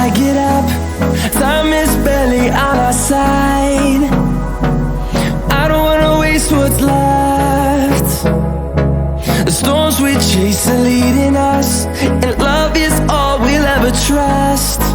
gotta get up, time is barely on our side. I don't wanna waste what's left. The storms we chase are leading us, and love is all we'll ever trust.